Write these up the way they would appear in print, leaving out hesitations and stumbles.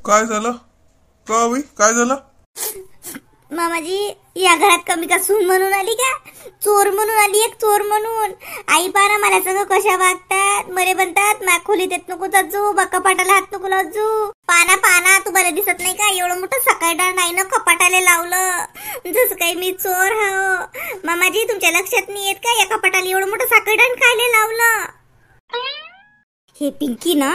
काय झालं का बाई? काय झालं? मामाजी, या घरात कमी का सून म्हणून आली का? चोर म्हणून आली, एक चोर म्हणून. आई पाना मला सगळं कशा वागतात. मरे म्हणतात मा खोलीत येत नको जाजू, बा कपाटाला हात नको लावजू. पाना पाना तुम्हाला दिसत नाही का? एवढं मोठं सकाळदार नाही ना कपाटाला लावलं, जसं काही मी चोर हाव. मामाजी, तुमच्या लक्षात नाही येत का या कपाटाला एवढं मोठं सकाळदार कायले लावलं? हे पिंकी ना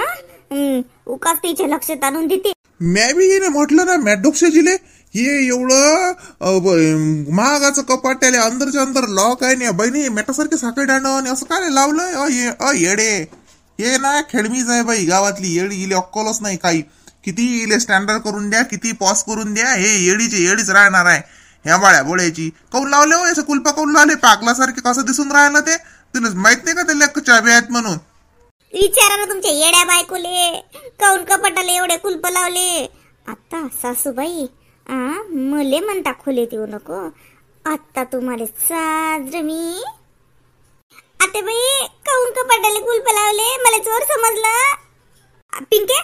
उकाच तिच्या लक्षात आणून देते. म्या बी हिने म्हटलं ना मॅडोक्षाजीले, हे एवढं महागाचं कपाट त्याला अंदरच्या अंदर लॉक आहे ना बहिणी, मेटासारखे साखळी डांडण असं काय लावलंय? येडे हे ना खेळमीच आहे बाई, गावातली येडी. इले अक्कलच नाही काही. किती इले स्टँडर्ड करून द्या, किती पॉस करून द्या, हे येडीच राहणार आहे. ह्या बाळ्या बोळ्याची कौन लावले हो? याचं कुलपा कौन लावले? पाकलासारखे कसं दिसून राहिलं ते? तुला माहित नाही का त्याला चाबी आहेत म्हणून? विचारा ना तुमच्या येड्या बायकोले, काऊन कपाटाला एवढे कुलप लावले? आता सासूबाई मले म्हणता खोलीत येऊ नको, आता तुम्हाला साजर मी. आता बाई, काऊन कपाटाला कुलप लावले? मला चोर समजलं? पिंके,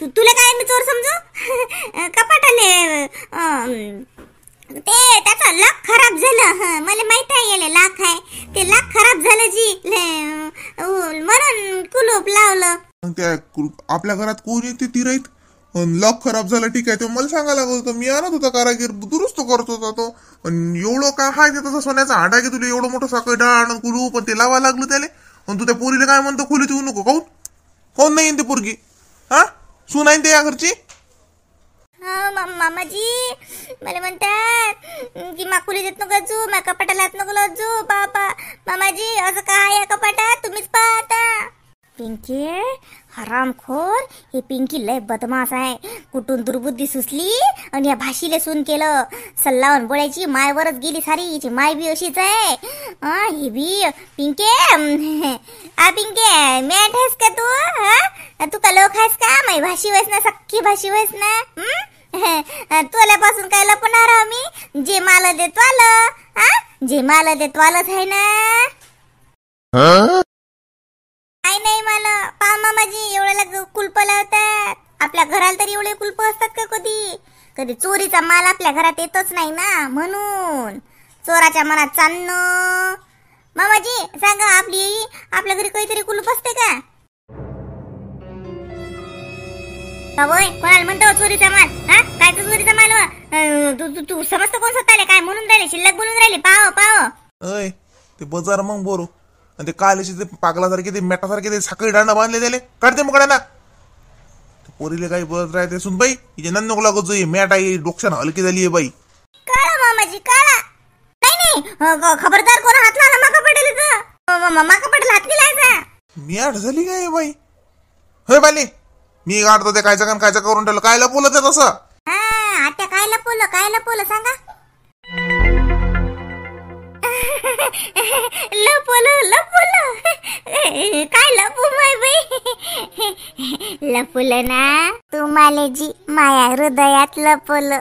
तुला काय मी चोर समजू? कपाटाले ते त्याचा लाख खराब झालं. मला माहित आहे याला लाख आहे, ते लाख खराब झालं जी, म्हणून कुलूप लावलं. त्या आपल्या घरात कोण येते ती राहीत? लॉक खराब झालं ठीक आहे, ते मला सांगायला लागत होतं. मी आणत होता कारागीर, दुरुस्त करत होता तो. एवढं काय हाय ते तसं सोन्याचा हाडा की तुला एवढं मोठं साखळी डाळ कुलूप पण ते लावा लागलं त्याला. पण तू त्या पोरीला काय म्हणतो खोलीत येऊ नको? कोण नाही ते पोरगी? हा सून आहे ते या घरची? मामाजी, मला म्हणतात की माकुली देत नको जू, मा कपाटाला हात नको लावजू. बापा मामाजी, असं काय या कपाटात? तुम्हीच पाहता. पिंकी हरामखोर, हे पिंकी लय बदमाश आहे. कुठून दुर्बुद्धी सुचली आणि या भाषीले सून केलं. सल्लावून बोलायची मायवरच गेली सारी, हिची माय बी अशीच आहे. हे बी पिंके पिंके मॅट आहेस का तू? तू का लोक आहेस का? माई भाषी वयस ना, सख्खी भाषी वयस ना. तुल्यापासून काय लपणार आम्ही? जे माल देतो आलं, जे माल देतो आलंच आहे ना. नाही मला पा मामाजी, एवढ्याला कुलप लावतात. आपल्या घराला तरी एवढे कुलप असतात का? कधी कधी चोरीचा माल आपल्या घरात येतच नाही ना, म्हणून चोराच्या मनात चालणं. मामाजी सांगा, आपल्या घरी काहीतरी कुलप असते का? होय, कोणाला म्हणतो चोरीचा माल? काय तो चोरीचा माल? तू समजतो कोण स्वतःला काय म्हणून राहिले? शिल्लक बोलून राहिले. पाव अय ते बाजार मग बोरू. आणि ते कालशी ते पागलासारखे ते मेटासारखे ते साखळी डांडा बांधले त्याले काढते मग ना. पोरीले काही बोलत राहते सुन बाई, हिचे नंद नको लागत जो मॅट आहे डोक्यानं हलकी झाली आहे बाई. काळा मामाजी काळा. नाही खबरदार, कोण हात लावला माका पडेल तर माका पडेल हात लायचा. मॅट झाली काय बाई? होय बाली, मी काढतो ते कायचं कायचं करून ठेवलं. काय लपवलं ते तसं? आता काय लपवलं सांगा. लपवलं काय लपू माय बाई? लपवलं ना तुम्हाला जी माया हृदयात लपवलं.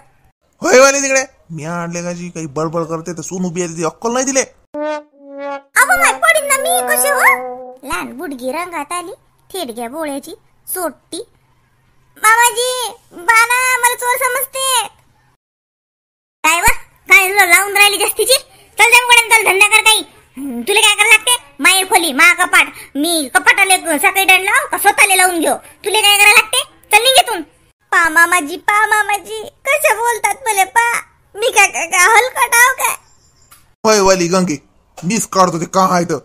होय वाली तिकडे मी आणले का जी काही बडबड करते तर सून उभी आहे, अक्कल नाही दिले. माय पडीन ना मी कशी हो? लहान बुडगी रंगात आली, थेडग्या बोळ्याची सोडती. मामाजी बाना, मला चोर समजते काय? काय लावून राहिली जास्तीची? चल जमकडे, चल धंदा कर काही. तुला काय करायला लागते? माय खोली मा कपाट, मी कपाटाला सकाळी दंड लाव का स्वतःला लावून घेऊ? तुला काय करायला लागते? चल निघेतून. पा मामाजी कसे बोलतात बोले पा. मी काय हलकटाव काय? होय वाली गंगे, मीच काढतो ते काय तर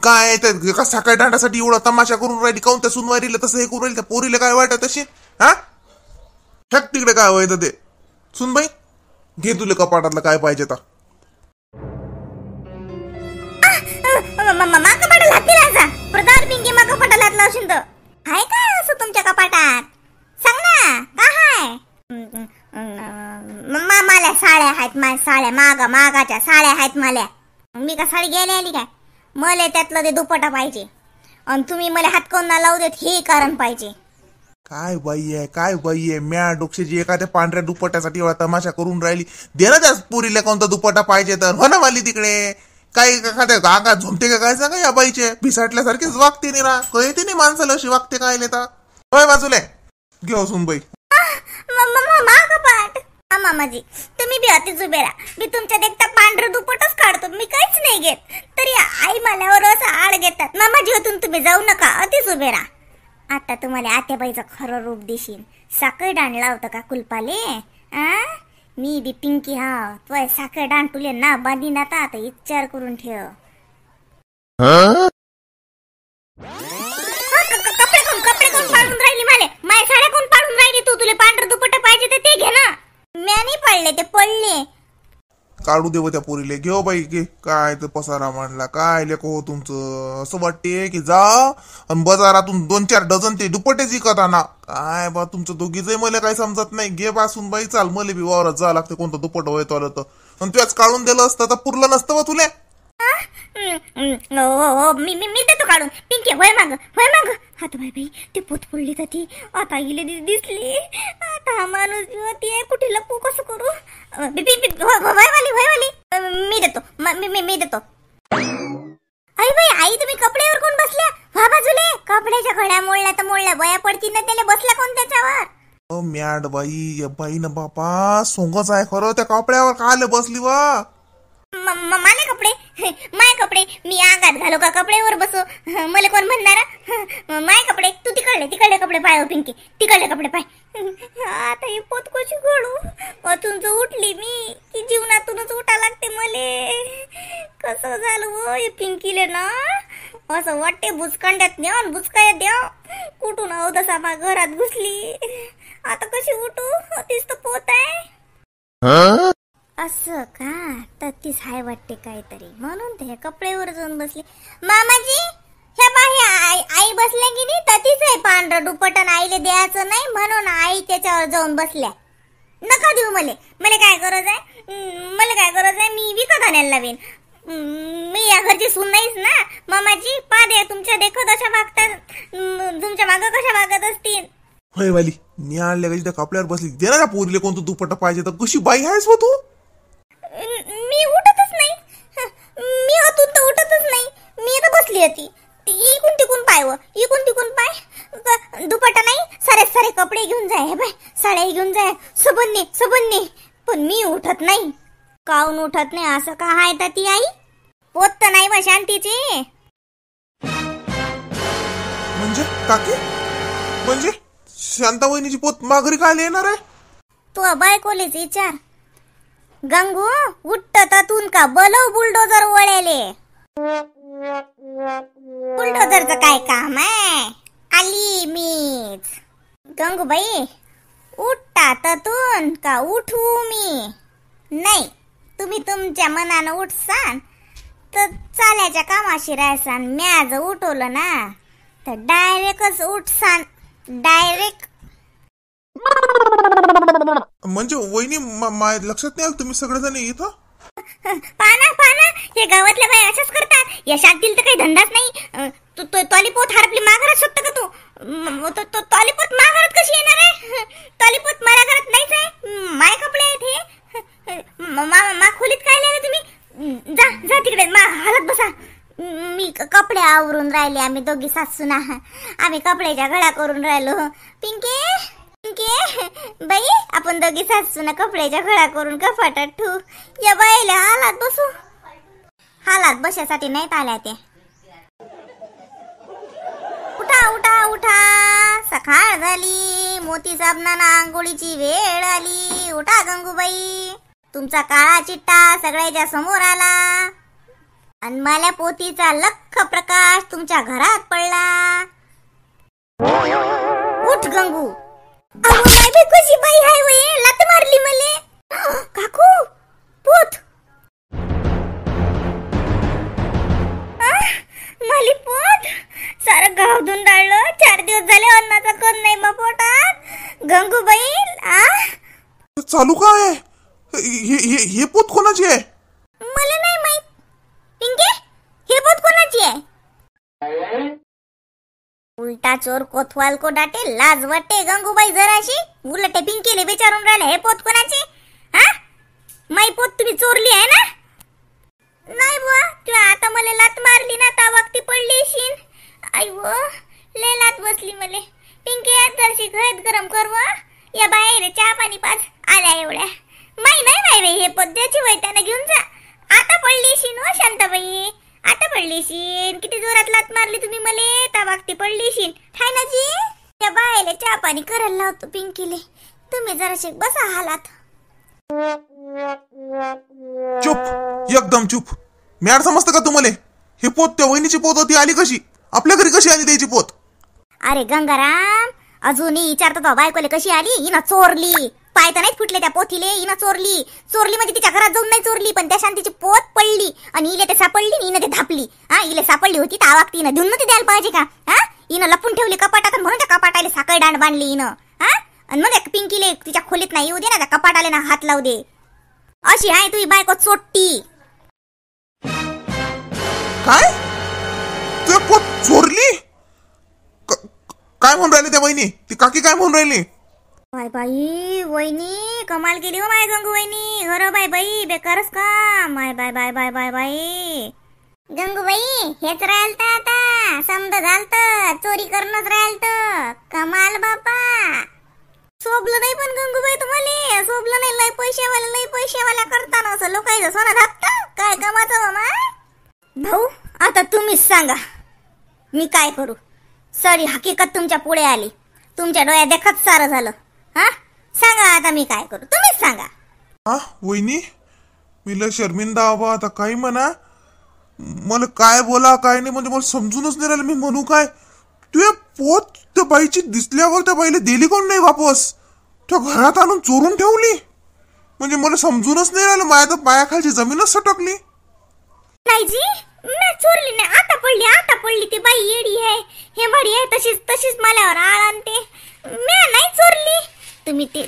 काय का सकाळी दांडासाठी एवढा तमाशा करून राहिली. काऊन त्या सुनवारीला तसं हे करून राहिली? त्या पोरीला काय वाटत तशी? फेक तिकडे काय व्हायचं ते. सुनबाई घे तुला कपाटातलं काय पाहिजे तर. मा कपाटाला हात लावजा. प्रधान पिंकी मा कपाटाला हात लावशील तर हाय काय असं तुमच्या कपाटात? सांग ना काय हाय? मला साड्या आहेत, माझ्या साड्या मागाच्या साड्या आहेत. मला मी का साडी घ्यायला आली काय? मला त्यातलं ते दुपट्टा पाहिजे. आणि तुम्ही मला हात कोण ना लावू देत हे कारण पाहिजे. काय बाई आहे म्या डोक्षाची एखाद्या पांढऱ्या दुपट्ट्यासाठी एवढा तमाशा करून राहिली. दे ना त्या पोरीला कोणता दुपट्टा पाहिजे तर. हो ना वाली तिकडे काही एखाद्या गागा झुमते का काय सांगा या बाईचे भिसाटल्यासारखीच वागते नाही ना. कळते नाही माणसाला अशी वागते काय नेता. होय बाजूले घे सुनबाई. मा कपाट. मामाजी तुम्ही बी अतिच उभे राहा. मी तुमच्या देखता पांढरं दुपटच काढतो. मी काहीच नाही घेत. तरी आई मलावर असं आड घेतात. मामाजी होतून तुम्ही जाऊ नका. अतिच उभे राहा. आता तुम्हाला आत्याबाईचं खरं रूप दिशील. साखर डाण लावतं का कुलपाले? मी बी पिंकी हाव. तुझ्या साखर डाण तुले ना बांधीन आता विचार करून ठेव. कपडे कोण पाडून राहिली माले? माझ्या साड्या कोण पाडून राहिली? तू तुला पांढरं दुपट्टा पाहिजे तर ते घे ना. म्या नाही पडले ते पडले. काढू देव त्या पोरीले. घेऊ बाई घे. काय ते पसारा मांडला काय लेको हो तुमचं. असं वाटते की जा आणि बाजारातून 2-4 डझन ते दुपट्टे विकत आणा. काय बा तुमचं दोघीच मला काही समजत नाही. घे बासून बाई चाल. मला बी वावरात जा लागते कोणतं दुपट व्हायचं आलं तर. आणि तुझ्याच काढून दिलं असतं तर पुरलं नसतं बा तुले. मी देतो काढून. पिंकी होय माग आता बाई ते पोत पडली तर ती आता गेली दिसली. आता हा माणूस ती कुठे लपू कसं करू? वयवाली मी देतो. मी देतो. आई बाई आई तुम्ही कपड्यावर कोण बसल्या? व्हा बाजूले. कपड्याच्या घड्या मोडल्या तर मोडल्या. बया पडती ना त्याला बसला कोण त्याच्यावर? मॅड बाई बाई ना बापा सोंगच आहे खरं. त्या कपड्यावर काले बसली वा. माले कपडे माय कपडे मी आगात घालू का कपड्यावर बसू? मला कोण म्हणणार? माय कपडे तू तिकडले कपडे पाय. हो पिंकी तिकडले कपडे पाय. आता हे पोत कशी घोडू? तुमचं उठली मी की जीवनातूनच उठा लागते मले. कसं झालं हो हे पिंकीले ना. असं वाटते बुचकंड्यात द्या बुचकायात द्या. कुठून आहो तसा मा घरात घुसली. आता कशी उठू? तीच तर पोत आहे. असं का? तर तीच हाय वाटते काहीतरी म्हणून ते कपड्यावर जाऊन बसली. मामाजी ह्या बाई आई बसल्या की नाही तर तीच आहे पांढरं दुपटन आईले द्यायचं नाही म्हणून आई त्याच्यावर जाऊन बसल्या. नका देऊ मला काय गरज आहे? मी विकत आणायला लावेन. मी या घरची सून नाहीच ना. मामाजी पा दे तुमच्या देखत अशा वागतात. तुमच्या मागं कशा वागत असतील. होय वाली मी आणल्या गेली त्या कपड्यावर बसली. देणार पोरीले कोणतं दुपट्टा पाहिजे तर. कशी बाई आहेस व तू? मी उठतच नाही. मी होतून तर उठतच नाही. मी आता बसली होती. इकून तिकून पाय. दुपट्टा नाही सारे कपडे घेऊन जाय. हे बाय साड्या घेऊन जाय. सबन्ने पण मी उठत नाही. काऊन उठत नाही असं का हाय तर ती आई? पोत तर नाही व शांतीची. म्हणजे काकी म्हणजे शांता वहिनीची पोत माघारी काय येणार आहे? तू बायकोलेच विचार. गंगू उठत तातून का बोलव बुलडोजर वळेले. बुलडोजरचं काय काम आहे? आली मीच. गंगूबाई उठता तातून का उठू मी? नाही तुम्ही तुमच्या मनानं उठसान तर चाल्याच्या कामाशी राहसान. म्या जर उठवलं ना तर डायरेक्टच उठसान. डायरेक्ट. म्हणजे वहिनी लक्षात नाही आलं तुम्ही सगळेजण इथं? पाना हे गावातल्या बाई अशाच करतात. या शातील तर काही धंदाच नाही. तोलीपोत हरपली माघारात शकतो का तू? तोलीपोत माघारात कशी येणार आहे? तोलीपोत माझ्या घरात नाहीच आहे. माय कपडे आहेत हे. मा खोलीत काय लिहिले तुम्ही? जा तिकडे हालत बसा. मी कपडे आवरून राहिले. आम्ही दोघी सासूना आम्ही कपड्याच्या घड्या करून राहिलो. पिंके बाई आपण दोघी सासूना कपड्याच्या घड्या करून कपाटात ठेवू. या बाईला हालात बसू. हालात बशासाठी नाहीत आल्या त्या. उठा सकाळ झाली. मोती साबणाना आंघोळीची वेळ आली. उठा गंगूबाई. तुमचा काळा चिट्टा सगळ्याच्या समोर आला आणि मला पोतीचा लख प्रकाश तुमच्या घरात पडला. उठ गंगू. अहो बाई कशी बाई हाय वय. लात मारली मले. काकू पोत माली पोत सारं गाव धुंडाळलं. 4 दिवस झाले अन्नाचा कण नाही मग पोटात. गंगूबाई चालू काय? हे पोत कोणाची आहे? मला नाही माहित. पिंके हे पोत कोणाची आहे? उलटा चोर कोतवाल को डाटे. लाज वाटते गंगूबाई जराशी. उलटे पिंकीले विचारून राहिले हे पोत कोणाचे? माई पोत तुम्ही चोरली आहे ना? नाही बुवा तू आता मला लात मारली ना ता वक्ती पडली शीन. आई वो ले लात बसली मले. पिंकी जरशी घरात गरम करव या बाहेर चहा पाणी पाच आल्या एवढ्या माई नाही बाई हे पद्धतीची वय त्यांना घेऊन जा. आता पडलीशी नो शांताबाई, आता पडलीशी. किती जोरात लात मारली तुम्ही मले ता वागती पडलीशी हाय ना जी. या बाहेर चहा पाणी करायला लावतो पिंकीले, तुम्ही जराशी बसा हालात. चुप, एकदम चुप. मॅड समजतं का तुम्हाला? हे पोत त्या वहिनीची पोत होती, आली कशी आपल्या घरी, कशी आली त्याची पोत? अरे गंगाराम, अजूनही विचारतो तो बायकोले कशी आली. हिनं चोरली, पाय तर नाही फुटले त्या पोथीले. हिनं चोरली, चोरली म्हणजे तिच्या घरात जाऊन नाही चोरली, पण त्या शांतीची पोत पडली आणि हिला ते सापडली, हिनं ते धापली. हा, हिला सापडली होती तर आवाक तिनं देऊन नव्हती द्यायला पाहिजे का? हा, हिनं लपून ठेवली कपाटात म्हणून त्या कपाटाला साखळ दांड बांधली हिनं. हा, आणि मग पिंकीले तिच्या खोलीत नाही येऊ दे ना, त्या कपाटाला ना हात लावू दे. अशी आहे तुझी बायको चोट्टी. काय तू पोत चोरली? काय म्हणून राहिले त्या वहिनी? ती काकी काय म्हणून राहिली? बाय बाई वहिनी कमाल केली हो माय गंगू वहिनी. घर बाय बाई बेकारच का माय बाय बाय बाय बाय बाई. गंगूबाई हेच राहिलत आता, समज घालत चोरी करणंच राहिलत. कमाल बापा. शोभलं नाही पण गंगूबाई तुम्हाला, शोभलं नाही. लय पैशावाला करता ना असं लोकांचं सोनं धापता. काय कामाचं मामा भाऊ? आता तुम्हीच सांगा मी काय करू. सारी हकीकत तुमच्या पुढे आली, तुमच्या डोळ्यात देखत सारं झालं. हा, सांगा आता मी काय करू, तुम्हीच सांगा. हा वहिनी, मी लय शर्मिंदा आबा. आता काही म्हणा, मला काय बोला काय नाही म्हणजे मला समजूनच नाही राहिलं. मी म्हणू काय? तू पोत त्या बाईची दिसल्यावर त्या बाईला दिली कोण नाही वापस? त्या घरात आणून चोरून ठेवली म्हणजे मला समजूनच नाही राहिलं. माझ्या तर पायाखालची जमीनच सटकली. नाही जी, मी चोरली नाही. आता पडली ती बाई येडी आहे, हे बडी आहे, तशीच मला आळ आणते. मी नाही चोरली.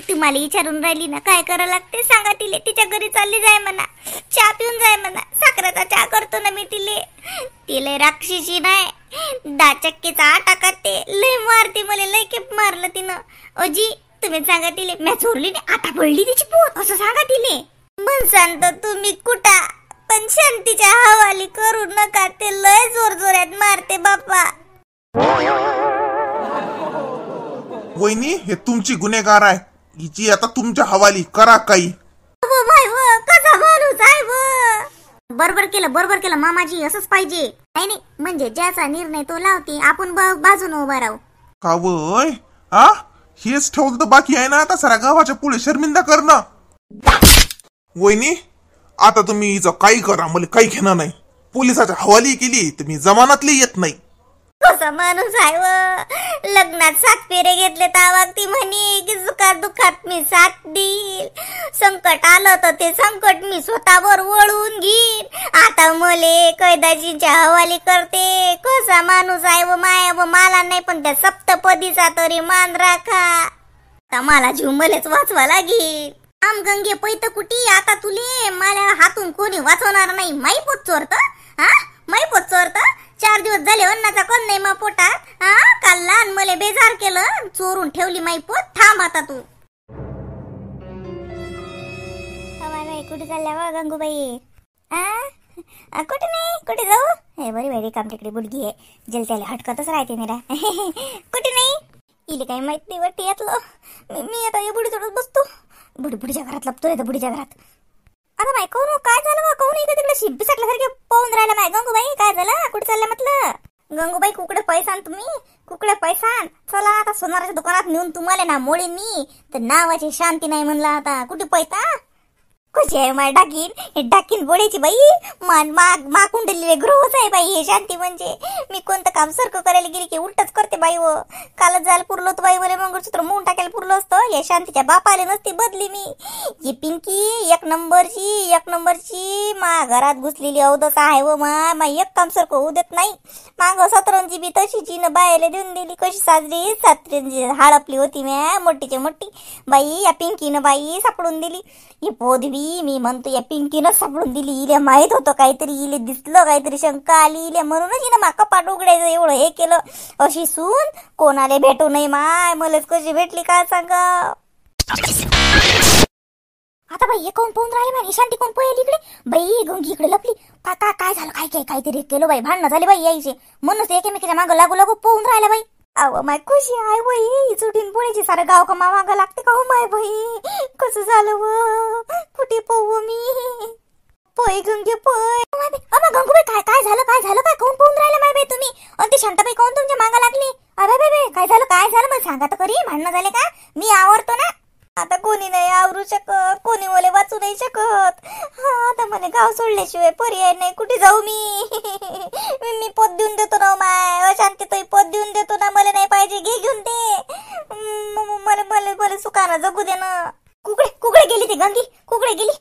तुम्हाला विचारून राहिली ना काय करायला लागते सांगा तिले. तिच्या घरी चालली जाय म्हणा, चहा पिऊन जाय म्हणा. साखरेचा चहा करतो ना मी तिले राक्षसी नाही, 10 चक्कीचा आटा खाते. लय मारते मला, लय केप मारलं तिनं. अजी तुम्ही सांगा तिले मी चोरली नाही, आता पडली तिची पोत असं सांगा तिले. मन सांगतो तुम्ही कुठा, पण शांतीच्या हवाली करू नका. ते लय जोरजोरात मारते बाप्पा. वहिनी हे तुमची गुन्हेगार आहे, हिची आता तुमच्या हवाली करा काही. कसा माणूस आहे. बरोबर केलं मामाजी, असंच पाहिजे. नाही म्हणजे ज्याचा निर्णय तो लावते, आपण बाजून उभा राहू. का वय? हा, हेच ठेवलं तर बाकी आहे ना आता साऱ्या गावाच्या पुढे शर्मिंदा करणं. वहिनी आता तुम्ही हिचं काही करा, मला काही घेणं नाही. पोलिसाच्या हवाली केली तर मी जमानातली येत नाही. कसा माणूस आहे व. लग्नात 7 फेरे घेतले तर ती म्हणे की सुखात दुःखात मी साथ देईल. संकट आलं तर ते संकट मी स्वतःवर वळून घेईन. आता मले कैदाजींच्या हवाली करते. कसा माणूस आहे व माया. व मला नाही पण त्या सप्तपदीचा तरी मान राखा. आता मला जीव मलेच वाचवा लागेल. आम गंगे पैत कुटी आता तुले मला हातून कोणी वाचवणार नाही. माई पोत चोरत, हा माई पोत चोरत. 4 दिवस झाले अन्नाचा कण नाही मा पोटात. हा, काल लहान मले बेजार केलं, चोरून ठेवली माई पोत. थांब आता तू. कुठे चालल्या वा गंगूबाई? कुठे नाही, कुठे जाऊ? हे बरी बाई काम तिकडे बुडगी आहे, जल त्याला हटकतच राहते मेरा. कुठे नाही, इले काही माहित नाही वाटते यातलं. मी आता या बुडी सोडत बसतो. बुडीच्या घरात लपतोय तर बुडीच्या घरात. आता माय कोण काय झालं वा? कोण इकडे तिकडे शिंपी सारखे पाहून राहिला माय. गंगूबाई काय झालं? कुठे चाललं म्हटलं? गंगूबाई कुकडे पैसा तुम्ही, कुकडे पैसा. चला आता सोनाराच्या दुकानात नेऊन तुम्हाला ना मोडी मी तर नावाची शांती नाही म्हणला. आता कुठे पैसा? कशी आहे माय डाकीन? हे डाकीन बोडायची बाई. मा कुंडलीले ग्रहच आहे बाई हे शांती म्हणजे. मी कोणतं काम सारखं करायला गेली की उलटच करते बाई. व कालच जायला पुरलं होतं बाई, मला मंगळसूत्र मोडून टाकायला पुरलं असतं. या शांतीच्या बापाले नसती बदली मी. ही पिंकी एक नंबरची मा घरात घुसलेली अवदस आहे व मा एक काम सारखं होऊ देत नाही. माग सतरंजी बी तशीची न बायला देऊन दिली. कशी साजरी हडपली होती म्या मोठीच्या मोठी बाई. या पिंकीनं बाई सापडून दिली. ही पोदवी मी म्हणतो या पिंकीनं सापडून दिली. इले माहित होतं काहीतरी, इले दिसलं काहीतरी, शंका आली इले, म्हणूनच हिनं मा कपाट उघडायचं एवढं हे केलं. अशी सून कोणाला भेटू नाही माय. मलाच कशी भेटली काय सांगा. आता बाई हे कोण पाहून राहिले माय? शांती कोण पळेल इकडे? बाई गंगी इकडे लपली. काय झालं? काहीतरी केलं बाई. भांडणं झाले बाई यायचे, म्हणूनच एकेमेकीच्या मागं लागू पाहून राहिला बाई. अव माय खुशी आहे बाई, चुटीन पोळीची सारं गाव का मागा लागते का हो माय बाई. कसं झालं व, कुठे पोहू मी. पोय गंगे पोय. अबा गंगूबाई काय काय झालं काय कोण पोहून राहिले माय बाई तुम्ही. आणि ती शांताबाई कोण तुमच्या मागा लागली. अरे बाई काय झालं मला सांगा तर खरी. भांडणं झाले का. मी आवरतो ना. आता कोणी नाही आवरू शकत, कोणी ओले वाचू नाही शकत. आता मला गाव सोडल्याशिवाय पर्याय नाही. कुठे जाऊ मी. मी पोत देऊन देतो ना माय. शांती ताई पोत देऊन देतो ना. मला नाही पाहिजे, घे घेऊन दे. मला सुखानं जगू दे ना. कुकडे गेली ती गंगी, कुकडे गेली.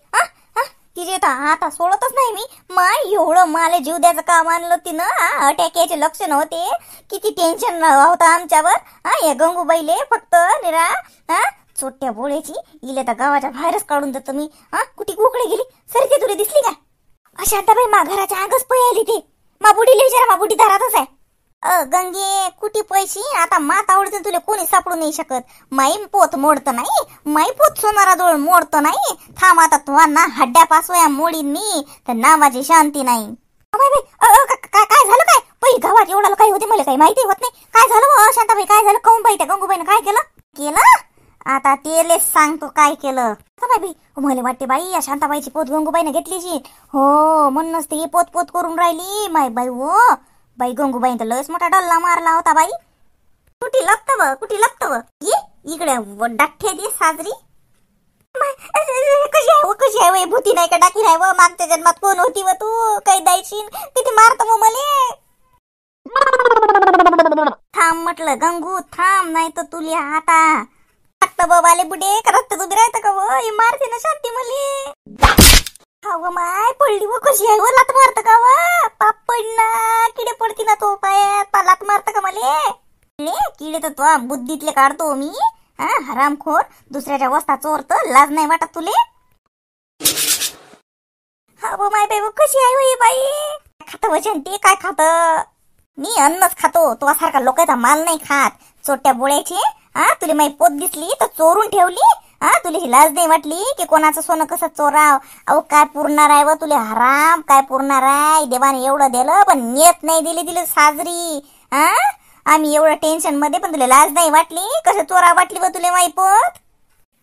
तिचे आता सोडतच नाही मी. माय एवढं मला जीव द्यायचं काम आणलं तिनं. अटॅक याचे लक्षण होते. किती टेन्शन होतं आमच्यावर. या गंगूबाईले फक्त निरा छोट्या बोळ्याची इले तर गावाच्या बाहेरच काढून देतो मी. कुठे गेली. सरी ते तुला दिसली का. शांताबाई मा घराच्या आगच पयाली ते. मा बुडीला विचारा, मा बुडी दारातच आहे. गंगे कुठे पैशी. आता मात आवडते तुला कोणी सापडू नाही शकत. माई पोत मोडत नाही. माई पोत सोनारा जोड मोडत नाही. थांब आता तुला ना हड्ड्या पासवया मोडीन मी तर नावाची शांती नाही. काय झालं काय. पै गावात एवढा काही होते मला काही माहिती होत नाही. काय झालं शांताबाई, काय झालं. काऊन पाहिजे गंगूबाईनं काय केलं. आता तेलेच सांगतो काय केलं. बाई मला वाटते बाई या शांताबाईची पोत गंगूबाईनं घेतलीची. हो म्हणूनच ती पोत करून राहिली माय बाई. हो बाई गंगूबाई तर लयच मोठा डल्ला मारला होता बाई. कुठे लपतव ये इकडे डाठ्या दे साजरी. कशी आहे वय. भूती नाही का डाकी नाही व. मागच्या जन्मात कोण होती व तू. काही द्यायची किती मारत व मले. थांब म्हटलं गंगू थांब, नाही तर तुला आता बाबाले बुडे करत तुम्ही राहता का व. मारते ना शांती मले. हव माय पडली व. कशी आहे व. लात मारत का व. पाप पडना किडे पडती ना तो पायात. लात मारत का मले. किडे तर तो बुद्धीतले काढतो मी. हरामखोर. दुसऱ्याच्या वस्ता चोरत लाज नाही वाटत तुले. हव माय बाई कशी आहे व बाई. खात व शांती काय खात. मी अन्नच खातो. तो सारखा लोकांचा माल नाही खात. छोट्या बोळ्याचे तुला माई पोत दिसली तर चोरून ठेवली. तुला ही लाज नाही वाटली की कोणाचं सोनं कसं चोराव. अहो काय पुरणार आहे व तुला हराम. काय पुरणार आहे. देवाने एवढं दिलं पण नेत नाही दिले साजरी. आम्ही एवढं टेन्शन मध्ये पण तुला लाज नाही वाटली. कसं चोरा वाटली व तुला माई पोत.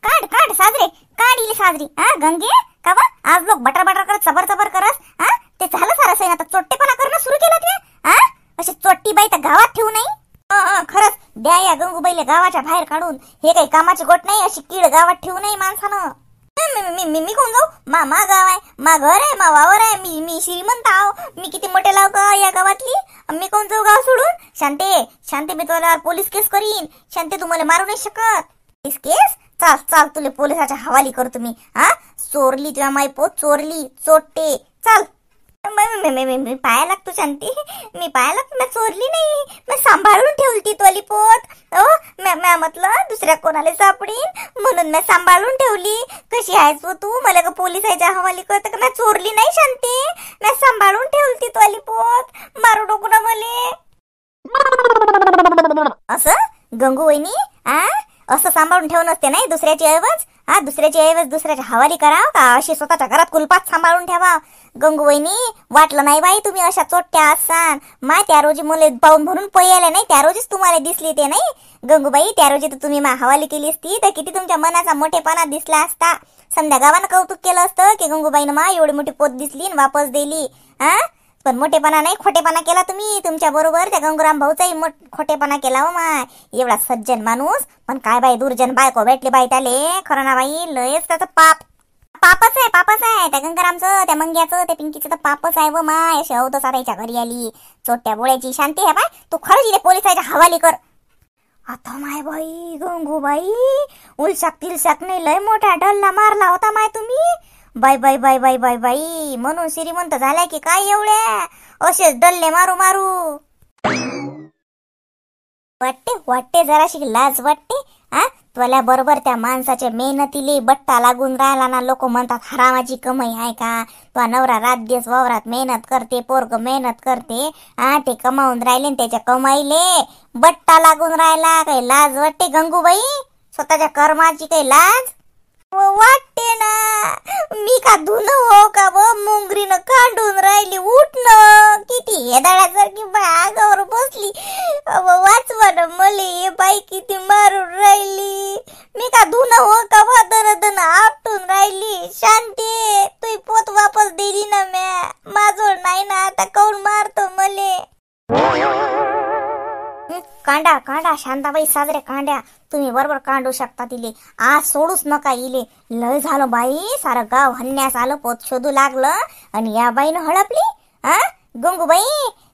काढ साजरे काढ साजरी. गंगे का वा आज लोक बटर करत सबर करस. ते झालं सारं सैन. आता चोट्टेपणा करणं सुरू केलं ते. अशी चोट्टी बाई तर गावात ठेवू नाही. खरंच द्या या गंगूबाईला गावाच्या बाहेर काढून. हे काही कामाची गोट नाही. अशी कीड गावात ठेवू नाही माणसानं. मी कोण जाऊ. मा गाव आहे, मा घर आहे, मा वावर आहे. मी श्रीमंत आहो. मी किती मोठे लाव का या गावातली. मी कोण जाऊ गाव सोडून. शांते मी तुला पोलीस केस करीन. शांते तुम्हाला मारू नाही शकत. केस चाल तुला पोलिसाच्या हवाली करतो मी. चोरली तुझ्या माई पोत चोरली चोट्टे. चाल मी पाया लागतो शांती. मी पाया लागतो. मी चोरली नाही. मी सांभाळून ठेवली तुझी पोत. मी म्हटलं दुसऱ्या कोणाला सापडीन म्हणून मी सांभाळून ठेवली. कशी आहेस तू. मला का पोलिसाच्या हवाली करत का. मी चोरली नाही शांती. मी सांभाळून ठेवली तुझी पोत. मारू नको ना मले. असं गंगू वहिनी असं सांभाळून ठेवून असते नाही दुसऱ्याची ऐवज. दुसऱ्याच्या हवाली कराव का. अशी स्वतःच्या घरात कुलपात सांभाळून ठेवा. गंगू वहिनी वाटलं नाही बाई तुम्ही अशा चोट्ट्या असाल. माय त्या रोजी मुले पाहून म्हणून पयाले नाही. त्या रोजीच तुम्हाला दिसली ते नाही गंगूबाई. त्या रोजी तर तुम्ही मा हवाली केली असती तर किती तुमच्या मनाचा मोठेपणा दिसला असता. समजा गावानं कौतुक केलं असतं की गंगूबाईनं मा एवढी मोठी पोत दिसली आणि वापस दिली. पण मोठेपणा नाही खोटेपणा केला तुम्ही. तुमच्या बरोबर त्या गंगूराम भाऊचाही खोटेपणा केला हो माय. एवढा सज्जन माणूस पण काय बाई दुर्जन बायको भेटली बाई त्याले. खरं ना बाई लयच त्याचं पापच आहे. त्या गंगारामचं त्या मंग्याचं त्या पिंकीचं तर पापच आहे व माय. अशी अवत सारायच्या घरी आली चोट्या बोळ्याची. शांती आहे बाय तू खरंच इथे पोलिसाच्या हवाली कर. आता माय बाई गंगूबाई उलशाक तिलशाक नाही लय मोठा डल्ला मारला होता माय तुम्ही. बाई म्हणून श्रीमंत झालाय की काय एवढ्या. असेच डल्ले मारू वाटते जराशी लाज वाटते. तुला बरोबर त्या माणसाच्या मेहनतीले बट्टा लागून राहिला ना. लोक म्हणतात हरामाची कमाई आहे का. तो नवरा रात दिवस वावरात मेहनत करते. पोरग मेहनत करते. ते कमावून राहिले त्याच्या कमाईले बट्टा लागून राहिला. काही लाज वाटते गंगूबाई. स्वतःच्या कर्माची काही लाज वाटते ना. मी का धुन हो का व मुंगरीनं काढून राहिली. उठ न, किती हेदाळ्यासारखी बागावर बसली. वाचवा न मले, हे बाई किती मारून राहिली. मी का धुन हो का व दन आपटून राहिली. शांती, तू पोत वापस दिली ना म्या. माझोड नाही ना, आता काऊन मारतो मले. कांडा कांडा शांताबाई साजरे कांड्या, तुम्ही बरोबर कांडू शकता तिले. आज सोडूच नका इले. लय झालं बाई, सारं गाव हन्यास आलं, पोत शोधू लागलं आणि या बाईनं हडपली. गंगूबाई,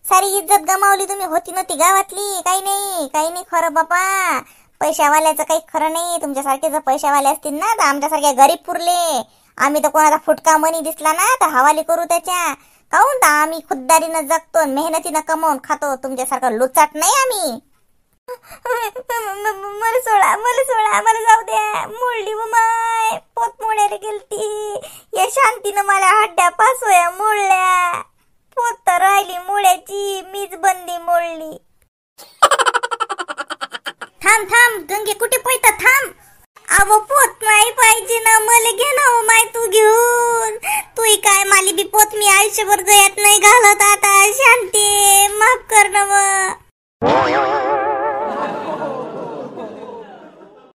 सारी इज्जत गमावली तुम्ही. होती नव्हती गावातली. काही नाही खरं बापा. पैशावाल्याचं काही खरं नाही. तुमच्यासारखे जर पैशावाले असतील ना तर आमच्यासारखे गरीब पुरले. आम्ही तर कोणाचा फुटका मनी दिसला ना तर हवाली करू त्याच्या. काहून तर आम्ही खुद्दारीनं जगतो, मेहनतीनं कमावून खातो. तुमच्यासारखं लुचाट नाही आम्ही. मला सोडा, मला जाऊ द्या. मोडली व माय, पोत मोडायला गेलती. या शांतीनं मला हड्ड्या पासोया मोडल्या. पोत तर राहिली मोड्याची, मीच बंदी मोडली. थांब गंगे, कुठे पळता? थांब. अव पोत नाही पाहिजे ना, मला घे ना माय तू घेऊन. तू काय माली बी पोत मी आयुष्यभर गयात नाही घालत. आता शांती, माफ कर ना.